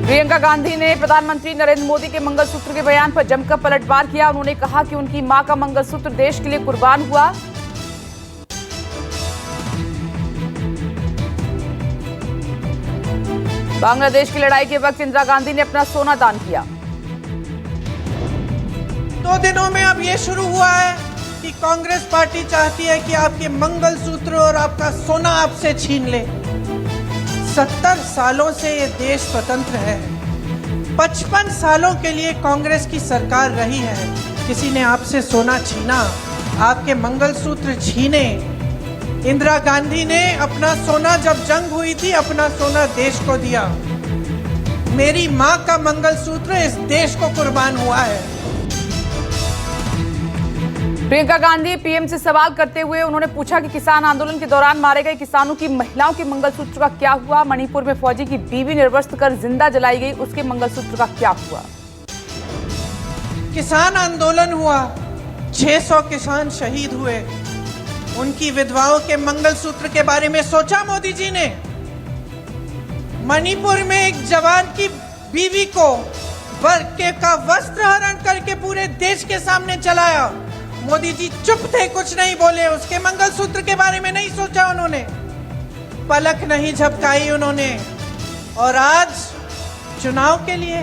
प्रियंका गांधी ने प्रधानमंत्री नरेंद्र मोदी के मंगलसूत्र के बयान पर जमकर पलटवार किया। उन्होंने कहा कि उनकी मां का मंगलसूत्र देश के लिए कुर्बान हुआ। बांग्लादेश की लड़ाई के वक्त इंदिरा गांधी ने अपना सोना दान किया। 2 दिनों में अब ये शुरू हुआ है कि कांग्रेस पार्टी चाहती है कि आपके मंगलसूत्र और आपका सोना आपसे छीन ले। 70 सालों से ये देश स्वतंत्र है। 55 सालों के लिए कांग्रेस की सरकार रही है। किसी ने आपसे सोना छीना, आपके मंगलसूत्र छीने। इंदिरा गांधी ने अपना सोना, जब जंग हुई थी, अपना सोना देश को दिया। मेरी मां का मंगलसूत्र इस देश को कुर्बान हुआ है। प्रियंका गांधी पीएम से सवाल करते हुए उन्होंने पूछा कि किसान आंदोलन के दौरान मारे गए किसानों की महिलाओं के मंगलसूत्र का क्या हुआ। मणिपुर में फौजी की बीवी निर्वस्त्र कर जिंदा जलाई गई, उसके मंगलसूत्र का क्या हुआ। किसान आंदोलन हुआ, 600 किसान शहीद हुए। उनकी विधवाओं के मंगलसूत्र के बारे में सोचा मोदी जी ने? मणिपुर में एक जवान की बीवी को का वस्त्र हरण करके पूरे देश के सामने चलाया। मोदी जी चुप थे, कुछ नहीं बोले। उसके मंगलसूत्र के बारे में नहीं सोचा उन्होंने, पलक नहीं झपकाई उन्होंने। और आज चुनाव के लिए,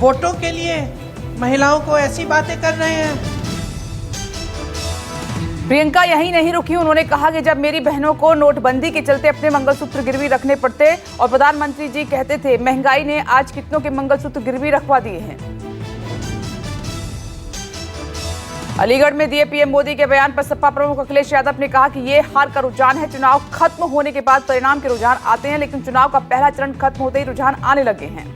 वोटों के लिए महिलाओं को ऐसी बातें कर रहे हैं। प्रियंका यही नहीं रुकी। उन्होंने कहा कि जब मेरी बहनों को नोटबंदी के चलते अपने मंगलसूत्र गिरवी रखने पड़ते और प्रधानमंत्री जी कहते थे महंगाई ने आज कितनों के मंगलसूत्र गिरवी रखवा दिए हैं। अलीगढ़ में दिए पीएम मोदी के बयान पर सपा प्रमुख अखिलेश यादव ने कहा कि ये हार का रुझान है। चुनाव खत्म होने के बाद परिणाम के रुझान आते हैं, लेकिन चुनाव का पहला चरण खत्म होते ही रुझान आने लगे हैं।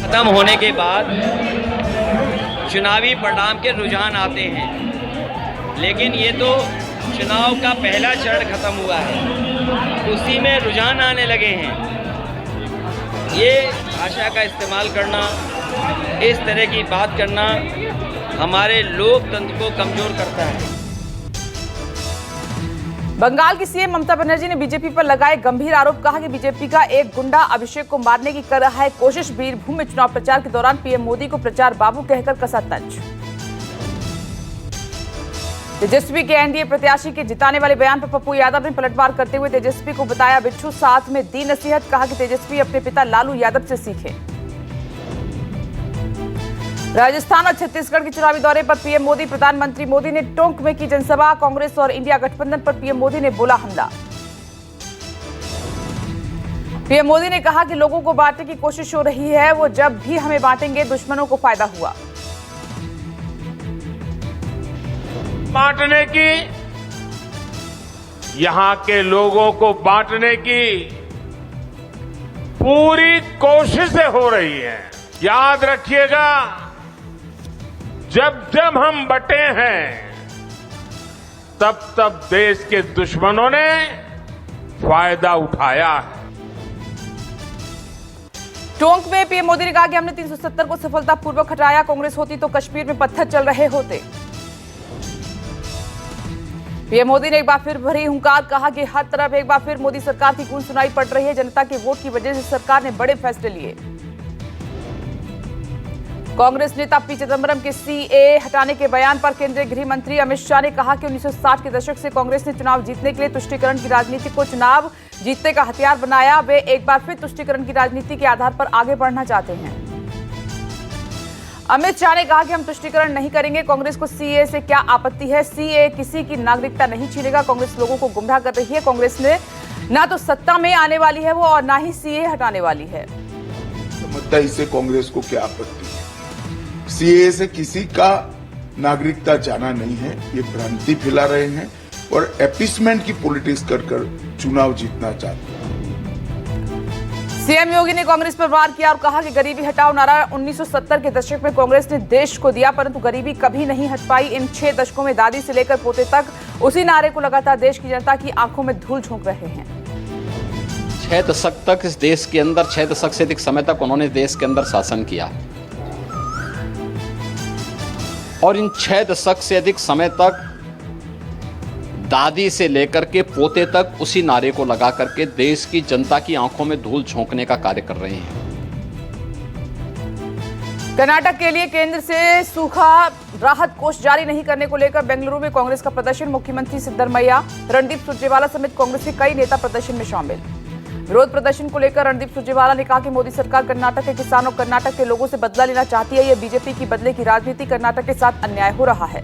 खत्म होने के बाद चुनावी परिणाम के रुझान आते हैं, लेकिन ये तो चुनाव का पहला चरण खत्म हुआ है, उसी में रुझान आने लगे हैं। ये भाषा का इस्तेमाल करना, इस तरह की बात करना हमारे लोकतंत्र को कमजोर करता है। बंगाल की सीएम ममता बनर्जी ने बीजेपी पर लगाए गंभीर आरोप। कहा कि बीजेपी का एक गुंडा अभिषेक को मारने की कर रहा है कोशिश। बीरभूम में चुनाव प्रचार के दौरान पीएम मोदी को प्रचार बाबू कहकर कसा तंज। तेजस्वी के एनडीए प्रत्याशी के जिताने वाले बयान पर पप्पू यादव ने पलटवार करते हुए तेजस्वी को बताया बिच्छू, साथ में दी नसीहत। कहा कि तेजस्वी अपने पिता लालू यादव से सीखे। राजस्थान और छत्तीसगढ़ के चुनावी दौरे पर पीएम मोदी, प्रधानमंत्री मोदी ने टोंक में की जनसभा। कांग्रेस और इंडिया गठबंधन पर पीएम मोदी ने बोला हमला। पीएम मोदी ने कहा कि लोगों को बांटने की कोशिश हो रही है, वो जब भी हमें बांटेंगे दुश्मनों को फायदा हुआ। बांटने की, यहां के लोगों को बांटने की पूरी कोशिशें हो रही हैं। याद रखिएगा, जब जब हम बटे हैं तब तब देश के दुश्मनों ने फायदा उठाया है। टोंक में पीएम मोदी ने कहा कि हमने 370 को सफलतापूर्वक हटाया। कांग्रेस होती तो कश्मीर में पत्थर चल रहे होते। पीएम मोदी ने एक बार फिर भरी हुंकार। कहा कि हर तरफ एक बार फिर मोदी सरकार की गूंज सुनाई पड़ रही है। जनता के वोट की वजह से सरकार ने बड़े फैसले लिए। कांग्रेस नेता पी चिदंबरम के सीएए हटाने के बयान पर केंद्रीय गृह मंत्री अमित शाह ने कहा कि 1960 के दशक से कांग्रेस ने चुनाव जीतने के लिए तुष्टीकरण की राजनीति को चुनाव जीतने का हथियार बनाया। वे एक बार फिर तुष्टीकरण की राजनीति के आधार पर आगे बढ़ना चाहते हैं। अमित शाह ने कहा कि हम तुष्टीकरण नहीं करेंगे। कांग्रेस को सीएए से क्या आपत्ति है? सीएए किसी की नागरिकता नहीं छीनेगा। कांग्रेस लोगों को गुमराह कर रही है। कांग्रेस ने ना तो सत्ता में आने वाली है वो, और ना ही सीएए हटाने वाली है। समझता इससे कांग्रेस को क्या आपत्ति है? सीएए से किसी का नागरिकता जाना नहीं है। ये भ्रांति फैला रहे हैं और एपीसमेंट की पॉलिटिक्स कर चुनाव जीतना चाहते हैं। सीएम योगी ने कांग्रेस पर वार किया और कहा कि गरीबी हटाओ नारा 1970 के दशक में कांग्रेस ने देश को दिया, परंतु गरीबी कभी नहीं हट पाई। इन 6 दशकों में दादी से लेकर पोते तक उसी नारे को लगातार देश की जनता की आंखों में धूल झोंक रहे हैं। 6 दशक तक इस देश के अंदर, 6 दशक से अधिक समय तक उन्होंने देश के अंदर शासन किया और इन 6 दशक से अधिक समय तक दादी से लेकर के पोते तक उसी नारे को लगा करके देश की जनता की आंखों में धूल झोंकने का कार्य कर रहे हैं। कर्नाटक के लिए केंद्र से सूखा राहत कोष जारी नहीं करने को लेकर बेंगलुरु में कांग्रेस का प्रदर्शन। मुख्यमंत्री सिद्धरमैया, रणदीप सुरजेवाला समेत कांग्रेस के कई नेता प्रदर्शन में शामिल। विरोध प्रदर्शन को लेकर रणदीप सुरजेवाला ने कहा कि मोदी सरकार कर्नाटक के किसानों, कर्नाटक के लोगों से बदला लेना चाहती है। यह बीजेपी की बदले की राजनीति, कर्नाटक के साथ अन्याय हो रहा है।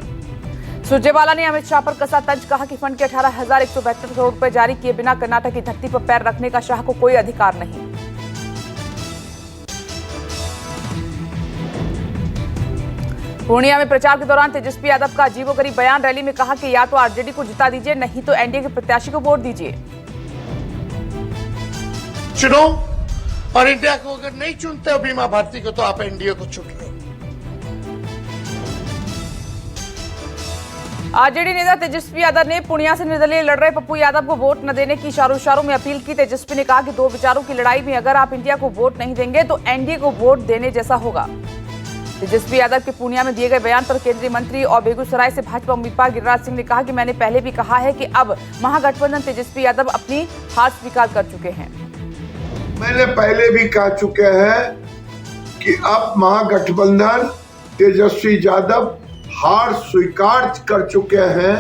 सुरजेवाला ने अमित शाह पर कसा तंज, कहा कि फंड के 18,172 करोड़ रुपए जारी किए बिना कर्नाटक की धरती पर पैर रखने का शाह को कोई अधिकार नहीं। पूर्णिया में प्रचार के दौरान तेजस्वी यादव का अजीबोगरीब बयान। रैली में कहा कि या तो आरजेडी को जिता दीजिए, नहीं तो एनडीए के प्रत्याशी को वोट दीजिए। चुनो, और इंडिया को अगर नहीं चुनते हो बीमा भारती को, तो आप एनडीए को चुन लो। आरजेडी नेता तेजस्वी यादव ने पूर्णिया से निर्दलीय लड़ रहे पप्पू यादव को वोट न देने की इशारों में अपील की। तेजस्वी ने कहा कि दो विचारों की लड़ाई में अगर आप इंडिया को वोट नहीं देंगे तो एनडीए को वोट देने जैसा होगा। तेजस्वी यादव के पूर्णिया में दिए गए बयान पर केंद्रीय मंत्री और बेगूसराय से भाजपा उम्मीदवार गिरिराज सिंह ने कहा कि मैंने पहले भी कहा है कि अब महागठबंधन तेजस्वी यादव अपनी हार स्वीकार कर चुके हैं। मैंने पहले भी कह चुके हैं कि अब महागठबंधन तेजस्वी यादव हार स्वीकार कर चुके हैं।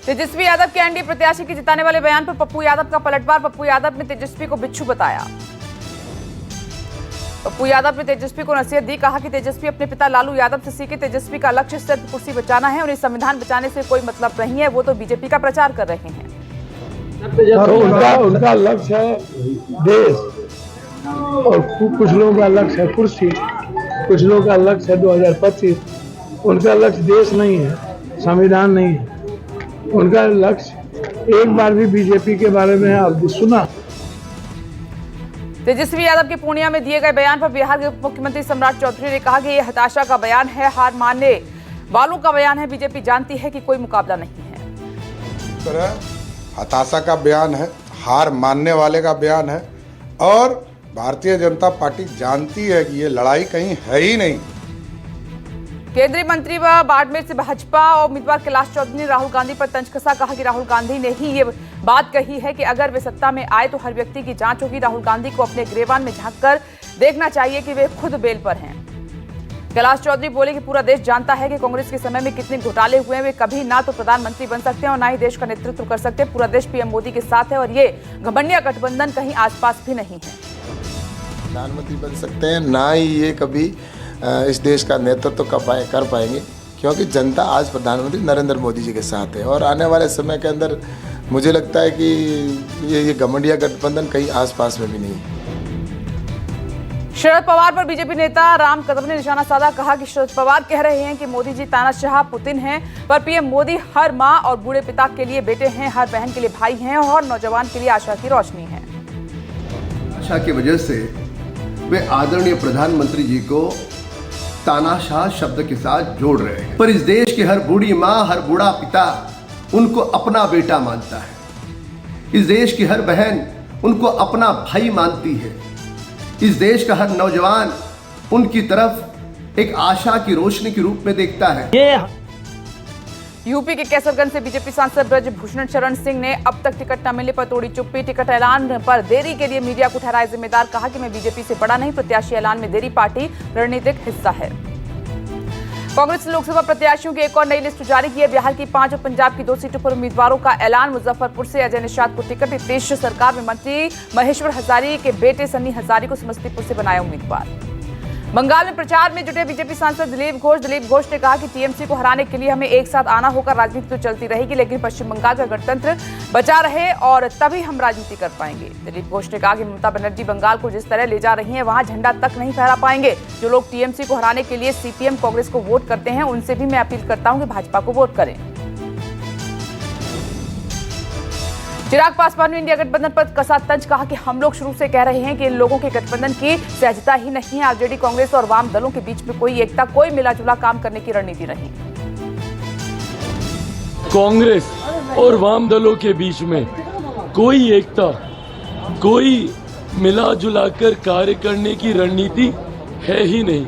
तेजस्वी यादव के एनडीए प्रत्याशी के जिताने वाले बयान पर पप्पू यादव का पलटवार। पप्पू यादव ने तेजस्वी को बिच्छू बताया। पप्पू यादव ने तेजस्वी को नसीहत दी, कहा कि तेजस्वी अपने पिता लालू यादव से सीखे। तेजस्वी का लक्ष्य सिर्फ कुर्सी बचाना है, उन्हें संविधान बचाने से कोई मतलब नहीं है। वो तो बीजेपी का प्रचार कर रहे हैं। उनका लक्ष्य है देश, और कुछ लोगों का लक्ष्य है कुर्सी, कुछ लोगों का लक्ष्य है 2025। उनका लक्ष्य देश नहीं है, संविधान नहीं है। उनका लक्ष्य एक बार भी बीजेपी के बारे में आपने सुना? तेजस्वी यादव के पूर्णिया में दिए गए बयान पर बिहार के मुख्यमंत्री सम्राट चौधरी ने कहा कि यह हताशा का बयान है, हार मानने वालों का बयान है। बीजेपी जानती है कि कोई मुकाबला नहीं है। हताशा का बयान है, हार मानने वाले का बयान है, और भारतीय जनता पार्टी जानती है कि ये लड़ाई कहीं है ही नहीं। केंद्रीय मंत्री व बाड़मेर से भाजपा और उम्मीदवार कैलाश चौधरी ने राहुल गांधी पर तंज कसा। कहा कि राहुल गांधी ने ही ये बात कही है कि अगर वे सत्ता में आए तो हर व्यक्ति की जांच होगी। राहुल गांधी को अपने गिरेबान में झांककर देखना चाहिए कि वे खुद बेल पर हैं। कैलाश चौधरी बोले कि पूरा देश जानता है कि कांग्रेस के समय में कितने घोटाले हुए हैं। वे कभी ना तो प्रधानमंत्री बन सकते हैं और ना ही देश का नेतृत्व कर सकते। पूरा देश पीएम मोदी के साथ है और ये घमंडिया गठबंधन कहीं आसपास भी नहीं है। प्रधानमंत्री बन सकते हैं, ना ही ये कभी इस देश का नेतृत्व कर पाएंगे, क्योंकि जनता आज प्रधानमंत्री नरेंद्र मोदी जी के साथ है। और आने वाले समय के अंदर मुझे लगता है कि ये घमंडिया गठबंधन कहीं आसपास में भी नहीं है। शरद पवार पर बीजेपी नेता राम कदम ने निशाना साधा। कहा कि शरद पवार कह रहे हैं कि मोदी जी तानाशाह पुतिन हैं, पर पीएम मोदी हर मां और बूढ़े पिता के लिए बेटे हैं, हर बहन के लिए भाई हैं और नौजवान के लिए आशा की रोशनी है। आशा की वजह से वे आदरणीय प्रधानमंत्री जी को तानाशाह शब्द के साथ जोड़ रहे हैं, पर इस देश की हर बूढ़ी माँ, हर बूढ़ा पिता उनको अपना बेटा मानता है। इस देश की हर बहन उनको अपना भाई मानती है। इस देश का हर नौजवान उनकी तरफ एक आशा की रोशनी के रूप में देखता है। यूपी के केसरगंज से बीजेपी सांसद ब्रजभूषण शरण सिंह ने अब तक टिकट न मिलने पर तोड़ी चुप्पी। टिकट ऐलान पर देरी के लिए मीडिया को ठहराया जिम्मेदार। कहा कि मैं बीजेपी से बड़ा नहीं, प्रत्याशी ऐलान में देरी पार्टी रणनीतिक हिस्सा है। कांग्रेस ने लोकसभा प्रत्याशियों की एक और नई लिस्ट जारी की है। बिहार की 5 और पंजाब की 2 सीटों पर उम्मीदवारों का ऐलान। मुजफ्फरपुर से अजय निषाद को टिकट। नीतीश सरकार में मंत्री महेश्वर हजारी के बेटे सन्नी हजारी को समस्तीपुर से बनाया उम्मीदवार। बंगाल में प्रचार में जुटे बीजेपी सांसद दिलीप घोष ने कहा कि टीएमसी को हराने के लिए हमें एक साथ आना होगा। राजनीति तो चलती रहेगी, लेकिन पश्चिम बंगाल का गणतंत्र बचा रहे और तभी हम राजनीति कर पाएंगे। दिलीप घोष ने कहा कि ममता बनर्जी बंगाल को जिस तरह ले जा रही हैं, वहां झंडा तक नहीं फहरा पाएंगे। जो लोग टीएमसी को हराने के लिए सीपीएम कांग्रेस को वोट करते हैं, उनसे भी मैं अपील करता हूं कि भाजपा को वोट करें। चिराग पासवान ने इंडिया गठबंधन पर कसा तंज। कहा कि हम लोग शुरू से कह रहे हैं कि इन लोगों के गठबंधन की सहजता ही नहीं है। आरजेडी, कांग्रेस और वाम दलों के बीच में कोई एकता, कोई मिलाजुला काम करने की रणनीति नहीं। कांग्रेस और वाम दलों के बीच में कोई एकता, कोई मिला जुला कर कार्य करने की रणनीति है ही नहीं।